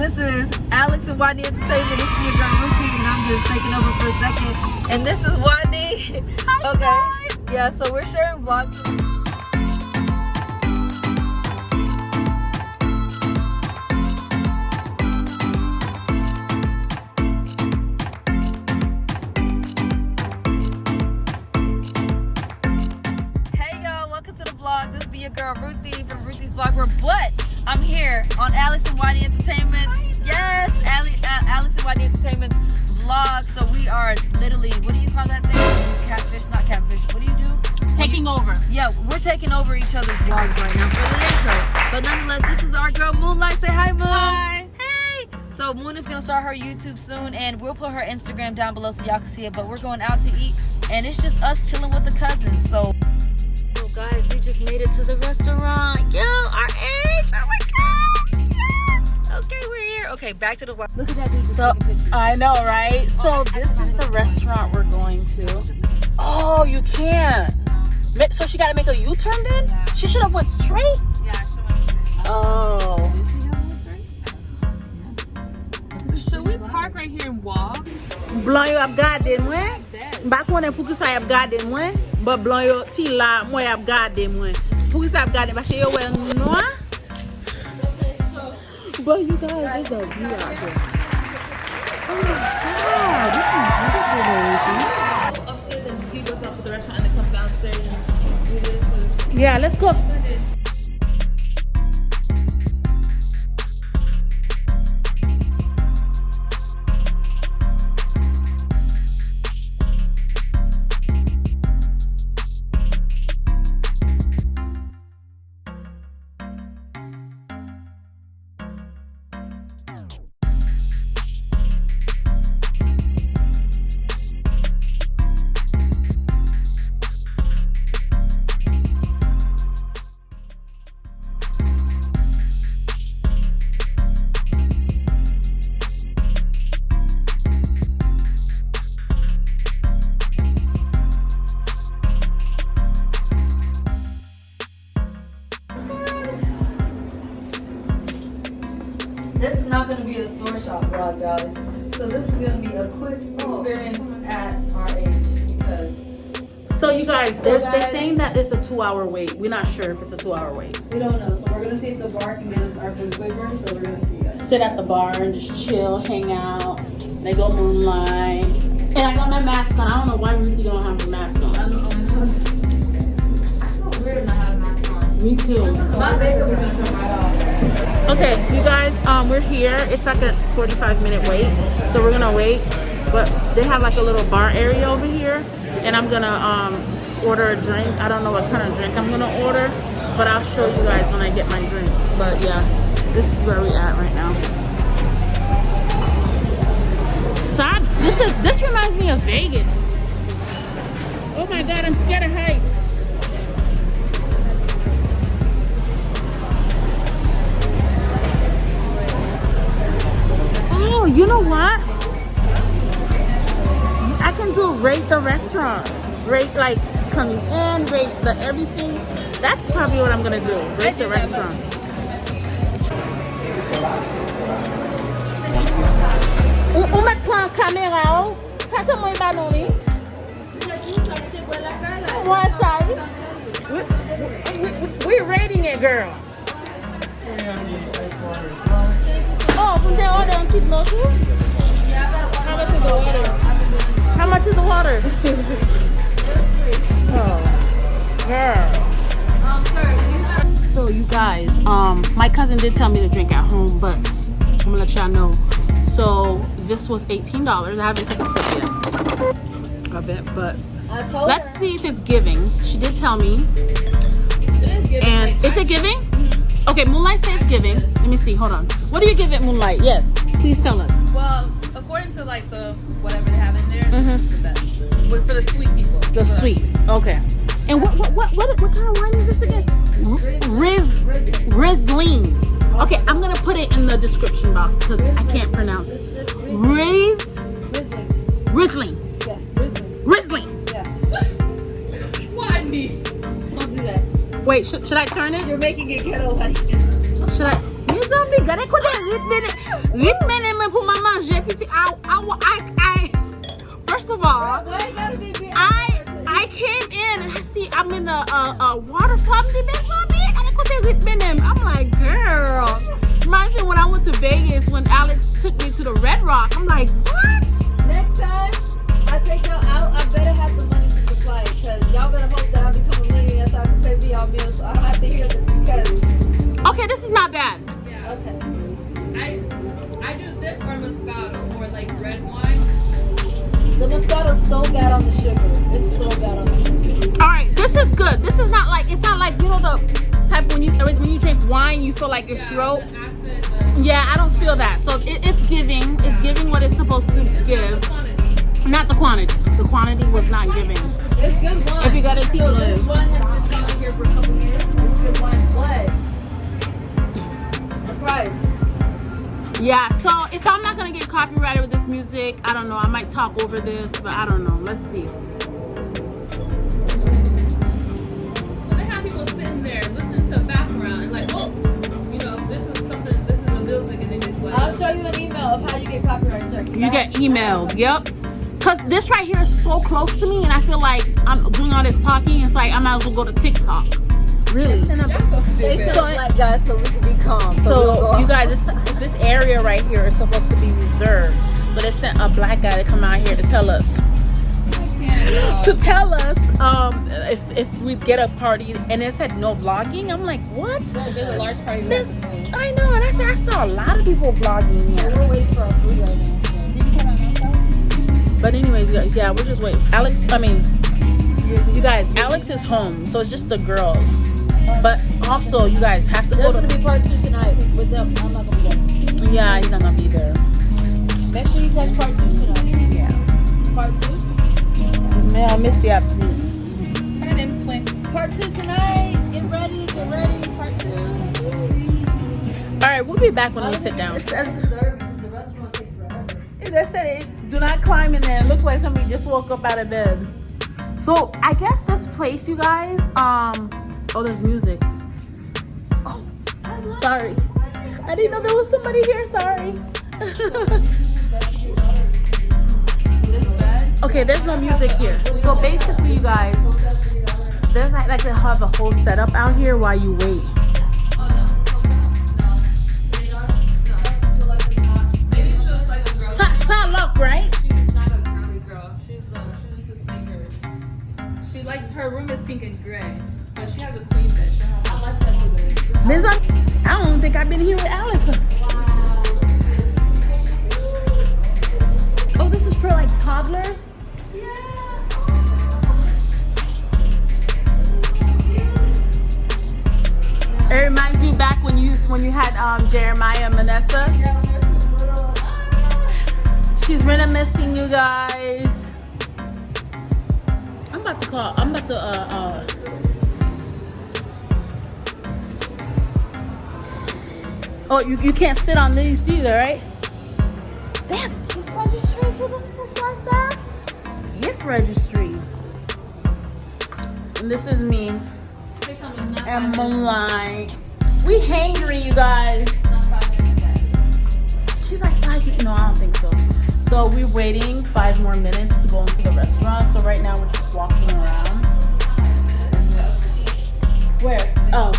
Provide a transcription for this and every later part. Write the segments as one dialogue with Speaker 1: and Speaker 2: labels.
Speaker 1: this is Alex and Wadney Entertainment. It's me, your girl Ruthie, and I'm just taking over for a second. And this is Wadney. Hi, okay. Guys. Yeah, so we're sharing vlogs. Hey y'all, welcome to the vlog. This be your girl Ruthie from Ruthie's Vlog Room, but I'm here on Alex and Wadney Entertainment. Yes, Alex and Wadney Entertainment's vlog. So we are literally, what do you call that thing? Catfish, not catfish. What do you do?
Speaker 2: Taking over.
Speaker 1: Yeah, we're taking over each other's vlogs right now for the intro. But nonetheless, this is our girl Moonlight. Say hi, Moon.
Speaker 2: Hi.
Speaker 1: Hey. So Moon is gonna start her YouTube soon, and we'll put her Instagram down below so y'all can see it. But we're going out to eat, and it's just us chilling with the cousins. So guys, we just made it to the restaurant. Yo, our age. Oh my god. Yes. Okay, we're here. Okay, back to the vlog. Look at that dude just taking pictures.
Speaker 2: I know, right? So this is the restaurant we're going to. Oh, you can't. So she got to make a U-turn then? Yeah. She should have went straight?
Speaker 1: Yeah, she went straight.
Speaker 2: Oh. Should we park right here and walk?
Speaker 3: Blanc yo ap gade mwen. Bak konen pou ki sa ap gade mwen. But blanc yo ti la mwen ap gade mwen. Pou ki sa ap gade parce yo wel noir. But you guys, there's a view out here. Oh my god, this is beautiful.
Speaker 2: Go upstairs and see what's up with the restaurant and then come downstairs and do this.
Speaker 3: Yeah, let's go upstairs.
Speaker 1: This is not going to be a store shop vlog, guys. So this is going to be a quick experience at our age because.
Speaker 3: So you guys, they're saying that it's a 2-hour wait. We're not sure if it's a 2-hour wait.
Speaker 1: We don't know. So we're going to see if the bar can get us our food quicker. So we're going to see, guys.
Speaker 3: Sit at the bar and just chill, hang out. They go Moonlight. And I got my mask on. I don't know why we really don't have a mask on.
Speaker 1: I feel weird not having a mask on.
Speaker 3: Me too.
Speaker 1: My makeup is going to come right off.
Speaker 3: Okay, you guys, we're here. It's like a 45-minute wait, so we're gonna wait. But they have like a little bar area over here, and I'm gonna order a drink. I don't know what kind of drink I'm gonna order, but I'll show you guys when I get my drink. But yeah, this is where we're at right now. Sad. This reminds me of Vegas. Oh my God, I'm scared of heights. Oh, you know what? I can do rate the restaurant. Rate like coming in, rate the everything. That's probably what I'm gonna do. Rate the restaurant. Ou met plan caméra ou? Ça c'est moi banoni. One side. We're rating it, girl. Oh, can they order on cheap local? How much is the water? How much is the water? Oh, girl. So you guys, my cousin did tell me to drink at home, but I'm gonna let y'all know. So this was $18. I haven't taken a sip yet of it, but let's see if it's giving. She did tell me.
Speaker 1: It is giving.
Speaker 3: And is it giving? Okay, Moonlight says it's giving. Let me see. Hold on. What do you give it, Moonlight? Yes. Please tell us.
Speaker 2: Well, according to like the whatever they have in there, this is the best. But for the sweet people.
Speaker 3: The sweet. Okay. And what kind of wine is this again? Riesling. Okay, I'm gonna put it in the description box because I can't pronounce it. Riesling.
Speaker 1: Yeah,
Speaker 3: Riesling.
Speaker 1: Yeah.
Speaker 2: Why me?
Speaker 1: Don't do that.
Speaker 3: Wait, should I turn it?
Speaker 1: You're making it ghetto, honey.
Speaker 3: Should I? You zombie, gotta put that Ritmenem pour maman manger. First of all, I came in and I see I'm in a water fountain. I'm like, girl. Reminds me when I went to Vegas when Alex took me to the Red Rock. I'm like, what?
Speaker 1: Next time I take y'all out, I better have the money to supply it, because y'all better hope that I become a millionaire so I can pay for y'all meals. So I have to hear this because.
Speaker 3: Okay, this is not bad.
Speaker 4: Yeah.
Speaker 1: Okay.
Speaker 4: I do this or Moscato or like red wine.
Speaker 1: The Moscato's so bad on the sugar. It's so bad on the sugar.
Speaker 3: All right, this is good. This is not like, it's not like, you know, the type when you drink wine, you feel like your throat.
Speaker 4: The acid,
Speaker 3: Yeah, I don't feel that. So it's giving. It's giving what it's supposed to give.
Speaker 4: the quantity.
Speaker 3: Not the quantity. The quantity was not giving.
Speaker 1: It's good wine.
Speaker 3: If you got a tea,
Speaker 1: So this wine has been coming here for a couple years. It's good wine, but the price.
Speaker 3: Yeah, so if I'm not gonna get copyrighted with this music, I don't know. I might talk over this, but I don't know. Let's see.
Speaker 4: So they have people sitting there listening to background and like, oh, you know, this is something, this is a music, and they just like.
Speaker 1: I'll show you an email of how you get copyright struck.
Speaker 3: You get emails. Yep. Cause this right here is so close to me, and I feel like I'm doing all this talking. It's like I might as well go to TikTok. Really.
Speaker 4: That's so
Speaker 1: They
Speaker 4: stupid.
Speaker 1: sent
Speaker 3: So
Speaker 1: black guys so we can be calm.
Speaker 3: So you guys, this area right here is supposed to be reserved. So they sent a black guy to come out here to tell us. If we get a party, and it said no vlogging. I'm like, what?
Speaker 4: There's a large party.
Speaker 3: This, I know, and I said I saw a lot of people vlogging here.
Speaker 1: We're waiting for our food right now.
Speaker 3: But anyways, yeah, we're just waiting. You guys, Alex is home, so it's just the girls. But also, you guys have to
Speaker 1: There's
Speaker 3: go
Speaker 1: gonna
Speaker 3: to.
Speaker 1: be part 2 tonight with them. I'm not gonna be there.
Speaker 3: Yeah, he's not gonna be there.
Speaker 1: Make sure you catch part 2 tonight.
Speaker 3: Yeah.
Speaker 1: Part 2.
Speaker 3: Man, I miss you after.
Speaker 1: Part 2 tonight. Get ready. Part 2.
Speaker 3: All right, we'll be back when we sit down.
Speaker 1: It says dessert because the restaurant takes forever.
Speaker 3: They said it, do not climb in there. It looks like somebody just woke up out of bed. So I guess this place, you guys, oh, there's music. Oh, sorry. I didn't know there was somebody here, sorry. Okay, there's no music here. So basically, you guys, there's like they have a whole setup out here while you wait.
Speaker 4: Maybe she looks like a girl.
Speaker 3: Sound luck, right?
Speaker 4: She's not a girly girl. She's into sneakers. She likes, her room is pink and gray, but she has a queen bed. I like that blue.
Speaker 3: Miss, I don't think I've been here with Alex. Oh, this is for like toddlers? It reminds you back when you had Jeremiah and Vanessa.
Speaker 1: Yeah, when there's some little.
Speaker 3: She's reminiscing, you guys. I'm about to Oh, you can't sit on these either, right? Damn, gift registry for this place, gift registry. And this is me. And Moonlight. We hangry, you guys. She's like 5 minutes. No, I don't think so. So we're waiting 5 more minutes to go into the restaurant. So right now we're just walking around. Where? Oh.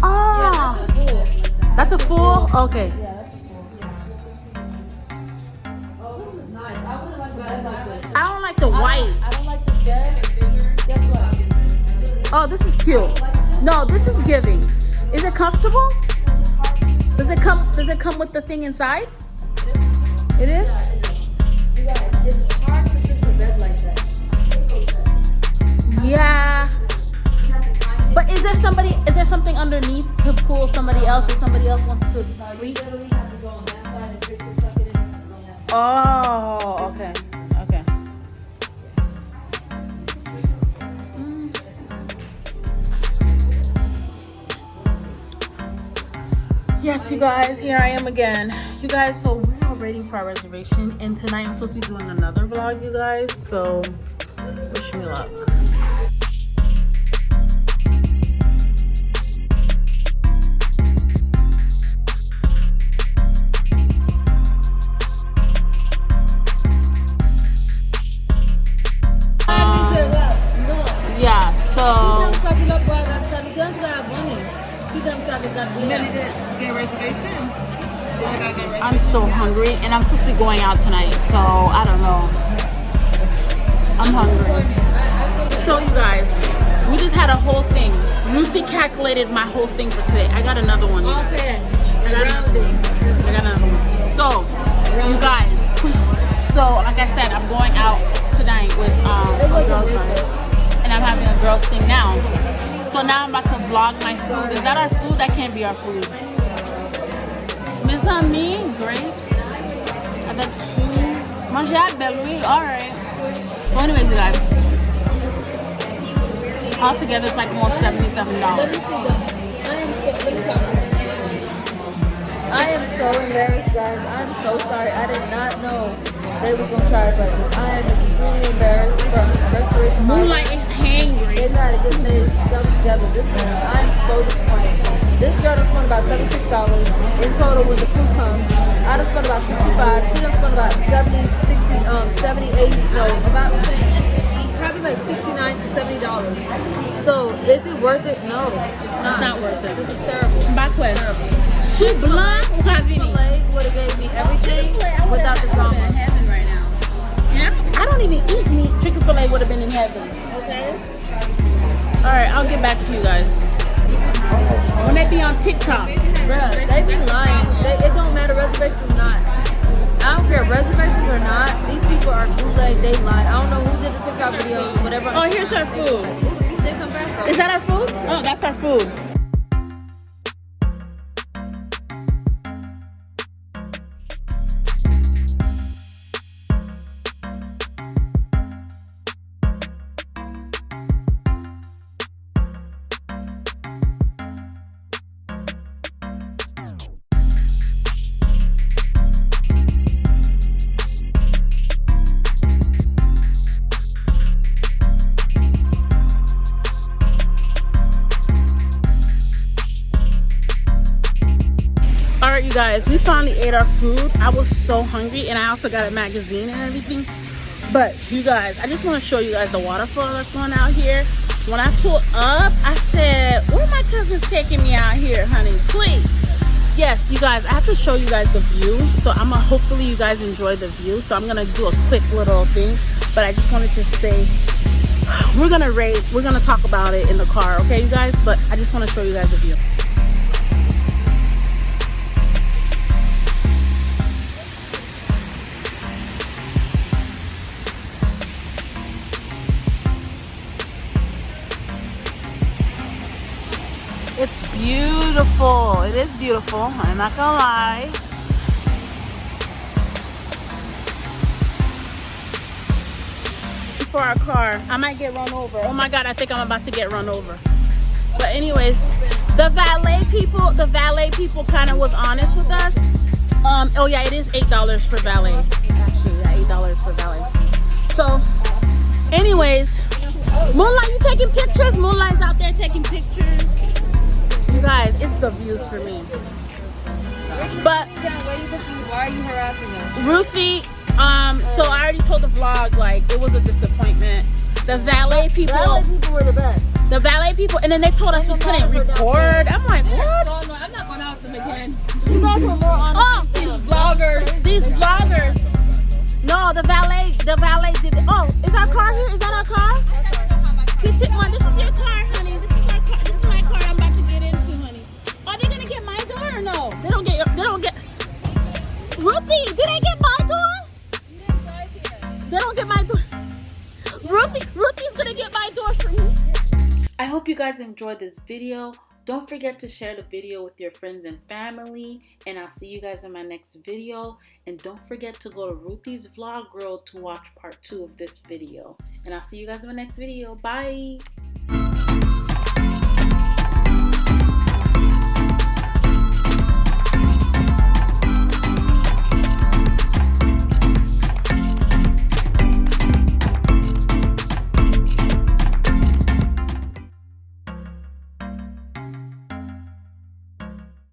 Speaker 3: Oh. That's a full? Okay.
Speaker 1: Yeah, that's a full. Oh, this is nice. I would like bed like this.
Speaker 3: I don't like the white.
Speaker 1: I don't like this bed. Guess what?
Speaker 3: Oh, this is cute. No, this is giving. Is it comfortable? Does it come with the thing inside? It is?
Speaker 1: You guys, it's hard to fix a bed like that.
Speaker 3: Yeah. But is there something underneath to pull somebody else if somebody else wants to sleep?
Speaker 1: You literally have to go on that side and fix it, tuck it in, and go on that side.
Speaker 3: Oh, okay. Okay. Yes, you guys, here I am again. You guys, so we are waiting for our reservation, and tonight I'm supposed to be doing another vlog, you guys, so wish me luck.
Speaker 4: getting a reservation?
Speaker 3: I'm so hungry, and I'm supposed to be going out tonight, so I don't know. I'm hungry. So you guys, we just had a whole thing. Ruthie calculated my whole thing for today. I got another one. I got another one. So, you guys, so like I said, I'm going out tonight with a girls' night, and I'm having a girls' thing now. So now I'm about to vlog my food. Is that our food? That can't be our food. Miss me, grapes. I got cheese. Manger à Belle, alright. So anyways, you guys, all together it's like almost $77.
Speaker 1: I am so embarrassed, guys. I'm so sorry. I did not know they was gonna try us like this. I am extremely embarrassed from Restoration.
Speaker 3: Moonlight is hangry.
Speaker 1: They got to get themselves together. I'm so disappointed. This girl done spent about $76 in total when the food comes. I done spent about $65. She done spent about 70, 60, 70, 80, no, about probably like $69 to $70. So is it worth it? No, it's not.
Speaker 3: It's not worth it.
Speaker 1: This is terrible.
Speaker 3: Backwards. She blunt ou Ravini?
Speaker 1: Would have gave me everything without the drama.
Speaker 3: In heaven right now. Yeah. I don't even eat meat. Chick-fil-A would have been in heaven. Okay. All right, I'll get back to you guys when they be on TikTok.
Speaker 1: Bruh, they be lying. It don't matter reservations or not. I don't care reservations or not. These people are bootleg. They lie. I don't know who did the TikTok videos, whatever.
Speaker 3: Oh, here's our food.
Speaker 1: They come fast though.
Speaker 3: Is that our food? Oh, that's our food. Alright, you guys, we finally ate our food. I was so hungry, and I also got a magazine and everything. But you guys, I just want to show you guys the waterfall that's going out here. When I pulled up, I said, where are my cousins taking me out here, honey? Please. Yes, you guys, I have to show you guys the view. So hopefully you guys enjoy the view. So I'm gonna do a quick little thing, but I just wanted to say we're gonna talk about it in the car, okay, you guys? But I just want to show you guys the view. It's beautiful. It is beautiful. I'm not gonna lie. For our car, I might get run over. Oh my God, I think I'm about to get run over. But anyways, the valet people kind of was honest with us. Oh yeah, it is $8 for valet. Actually, yeah, $8 for valet. So, anyways, Moonlight, you taking pictures? Moonlight's out there taking pictures. You guys, it's the views for me. But
Speaker 1: Why are you harassing us?
Speaker 3: Ruthie, so I already told the vlog, like, it was a disappointment. The valet people
Speaker 1: were the best.
Speaker 3: The valet people, and then they told us we couldn't record. I'm like, what?
Speaker 4: So annoying. I'm not going out with them again.
Speaker 1: You guys were more honest.
Speaker 3: Oh, these vloggers. No, the valet did it. Oh, is our car here? Is that our car? This is your car, honey. This is our car. This is my car I'm about to get into, honey. Are they gonna get my door or no? They don't get. Ruthie, did they get my door? They don't get my door. Ruthie's gonna get my door for me. I hope you guys enjoyed this video. Don't forget to share the video with your friends and family, and I'll see you guys in my next video. And don't forget to go to Ruthie's Vlog Girl to watch part 2 of this video. And I'll see you guys in my next video. Bye!